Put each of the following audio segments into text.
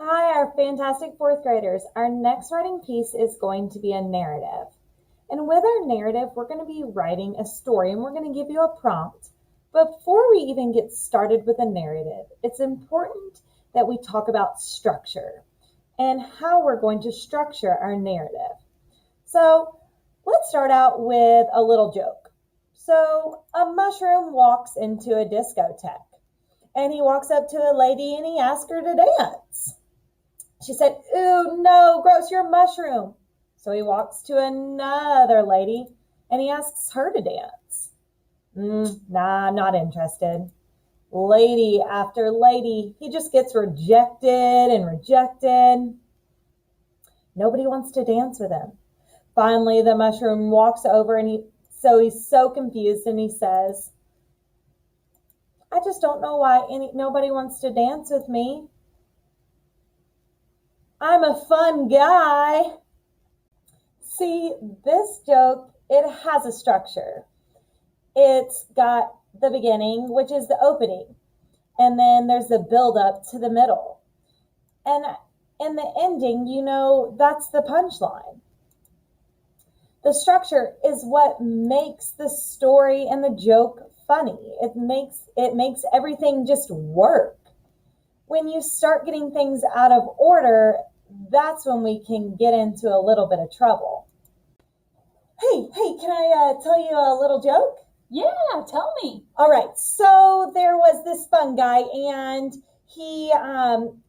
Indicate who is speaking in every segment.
Speaker 1: Hi, our fantastic fourth graders. Our next writing piece is going to be a narrative. And with our narrative, we're going to be writing a story and we're going to give you a prompt. But before we even get started with a narrative, it's important that we talk about structure and how we're going to structure our narrative. So let's start out with a little joke. So a mushroom walks into a discotheque and he walks up to a lady and he asks her to dance. She said, "Ooh, no, gross, you're a mushroom." So he walks to another lady and he asks her to dance. Nah, I'm not interested. Lady after lady, he just gets rejected and rejected. Nobody wants to dance with him. Finally, the mushroom walks over and he's so confused and he says, "I just don't know why nobody wants to dance with me. I'm a fun guy." See, this joke, it has a structure. It's got the beginning, which is the opening, and then there's the build up to the middle. And in the ending, that's the punchline. The structure is what makes the story and the joke funny. It makes everything just work. When you start getting things out of order, that's when we can get into a little bit of trouble. Hey, can I tell you a little joke?
Speaker 2: Yeah, tell me.
Speaker 1: All right, so there was this fun guy, and he,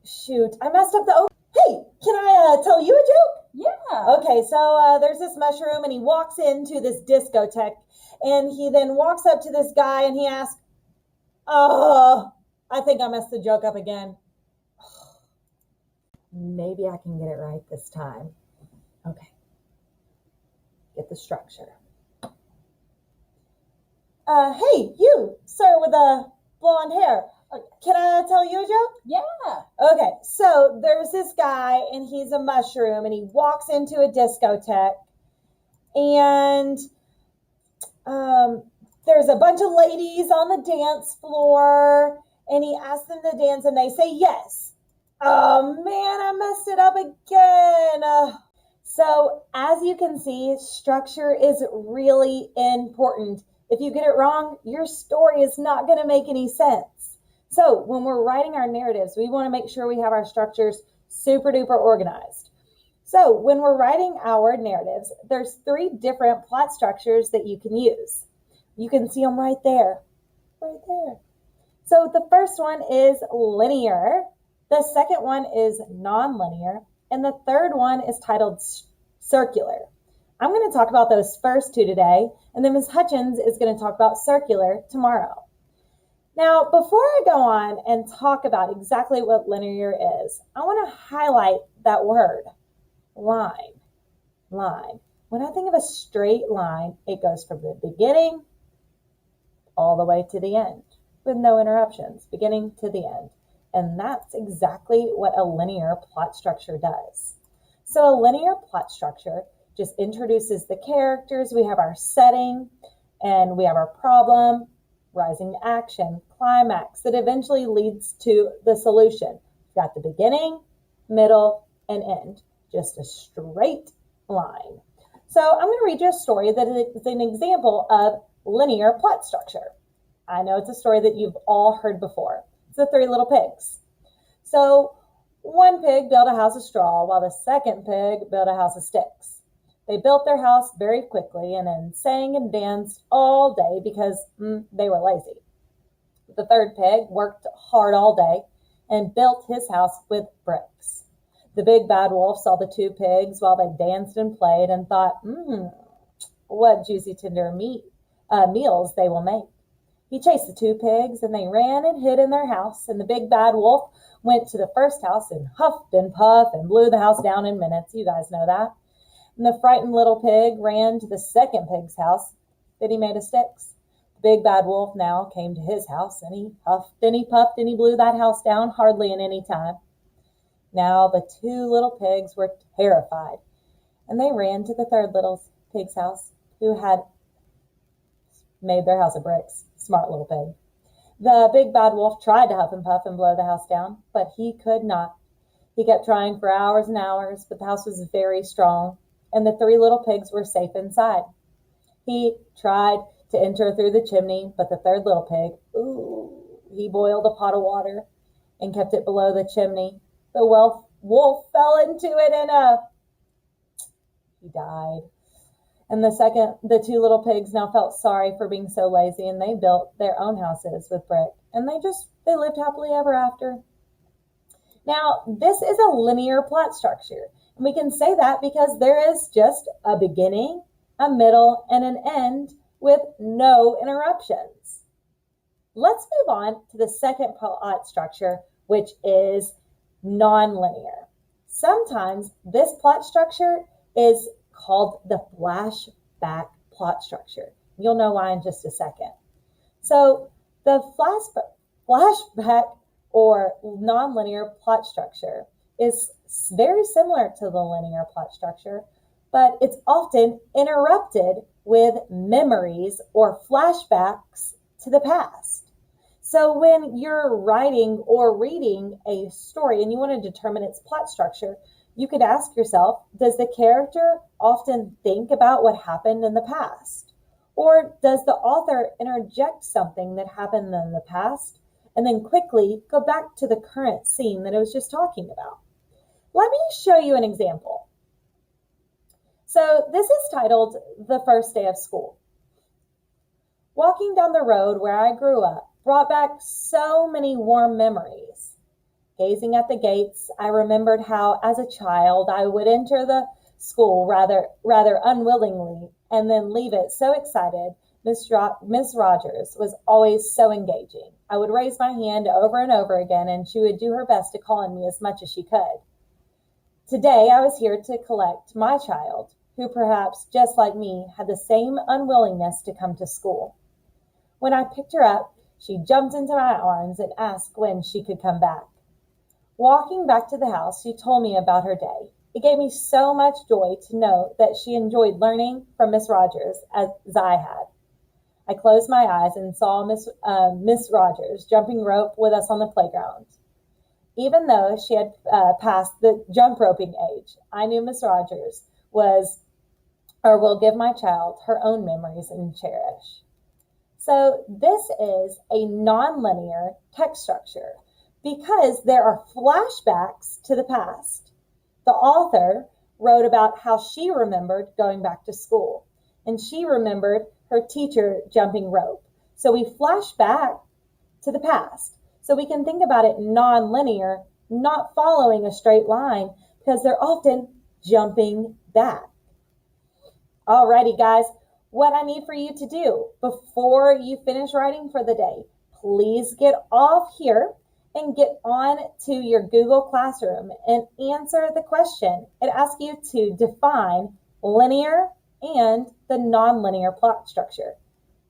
Speaker 1: shoot, I messed up the. Hey, can I tell you a joke?
Speaker 2: Yeah.
Speaker 1: Okay, so there's this mushroom, and he walks into this discotheque, and he then walks up to this guy, and he asks, "Oh, I think I messed the joke up again. Maybe I can get it right this time." Okay, get the structure. Hey, you, sir with the blonde hair. Can I tell you a joke?
Speaker 2: Yeah.
Speaker 1: Okay, so there's this guy, and he's a mushroom, and he walks into a discotheque, and there's a bunch of ladies on the dance floor, and he asks them to dance, and they say yes. Oh man, I messed it up again. So as you can see, structure is really important. If you get it wrong, your story is not going to make any sense. So when we're writing our narratives, we want to make sure we have our structures super duper organized. So when we're writing our narratives, there's 3 different plot structures that you can use. You can see them right there. Right there. So the first one is linear. The second one is nonlinear. And the third one is titled circular. I'm going to talk about those first 2 today, and then Ms. Hutchins is going to talk about circular tomorrow. Now, before I go on and talk about exactly what linear is, I want to highlight that word, line. Line. When I think of a straight line, it goes from the beginning all the way to the end with no interruptions, beginning to the end. And that's exactly what a linear plot structure does. So a linear plot structure just introduces the characters, we have our setting, and we have our problem, rising action, climax that eventually leads to the solution. You've got the beginning, middle, and end. Just a straight line. So I'm going to read you a story that is an example of linear plot structure. I know it's a story that you've all heard before. It's the 3 little pigs. So one pig built a house of straw while the second pig built a house of sticks. They built their house very quickly and then sang and danced all day because they were lazy. The third pig worked hard all day and built his house with bricks. The big bad wolf saw the 2 pigs while they danced and played and thought, what juicy tender meals they will make. He chased the 2 pigs, and they ran and hid in their house, and the big bad wolf went to the first house and huffed and puffed and blew the house down in minutes. You guys know that. And the frightened little pig ran to the second pig's house that he made of sticks. The big bad wolf now came to his house, and he huffed and he puffed and he blew that house down hardly in any time. Now the 2 little pigs were terrified, and they ran to the third little pig's house, who had made their house of bricks. Smart little pig. The big bad wolf tried to huff and puff and blow the house down, but he could not. He kept trying for hours and hours, but the house was very strong, and the three little pigs were safe inside. He tried to enter through the chimney, but the third little pig, he boiled a pot of water and kept it below the chimney. The wolf fell into it and he died. And the two little pigs now felt sorry for being so lazy, and they built their own houses with brick, and they lived happily ever after. Now, this is a linear plot structure, and we can say that because there is just a beginning, a middle, and an end with no interruptions. Let's move on to the second plot structure, which is nonlinear. Sometimes this plot structure is called the flashback plot structure. You'll know why in just a second. So the flashback or nonlinear plot structure is very similar to the linear plot structure, but it's often interrupted with memories or flashbacks to the past. So when you're writing or reading a story and you want to determine its plot structure, you could ask yourself, does the character often think about what happened in the past? Or does the author interject something that happened in the past and then quickly go back to the current scene that I was just talking about? Let me show you an example. So this is titled The First Day of School. Walking down the road where I grew up brought back so many warm memories. Gazing at the gates, I remembered how, as a child, I would enter the school rather unwillingly and then leave it so excited. Miss Rogers was always so engaging. I would raise my hand over and over again, and she would do her best to call on me as much as she could. Today, I was here to collect my child, who perhaps, just like me, had the same unwillingness to come to school. When I picked her up, she jumped into my arms and asked when she could come back. Walking back to the house, she told me about her day. It gave me so much joy to know that she enjoyed learning from Miss Rogers as I had. I closed my eyes and saw Miss Rogers jumping rope with us on the playground. Even though she had passed the jump roping age, I knew Miss Rogers will give my child her own memories and cherish. So this is a nonlinear text structure because there are flashbacks to the past. The author wrote about how she remembered going back to school, and she remembered her teacher jumping rope. So we flash back to the past. So we can think about it non-linear, not following a straight line, because they're often jumping back. Alrighty, guys, what I need for you to do before you finish writing for the day, please get off here and get on to your Google Classroom and answer the question. It asks you to define linear and the nonlinear plot structure.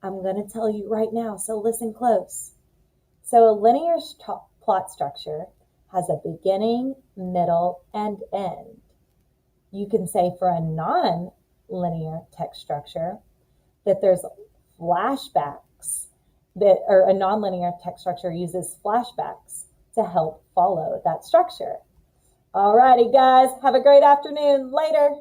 Speaker 1: I'm going to tell you right now, so listen close. So a linear plot structure has a beginning, middle, and end. You can say for a non-linear text structure that there's flashbacks, or a nonlinear text structure uses flashbacks to help follow that structure. Alrighty, guys, have a great afternoon. Later.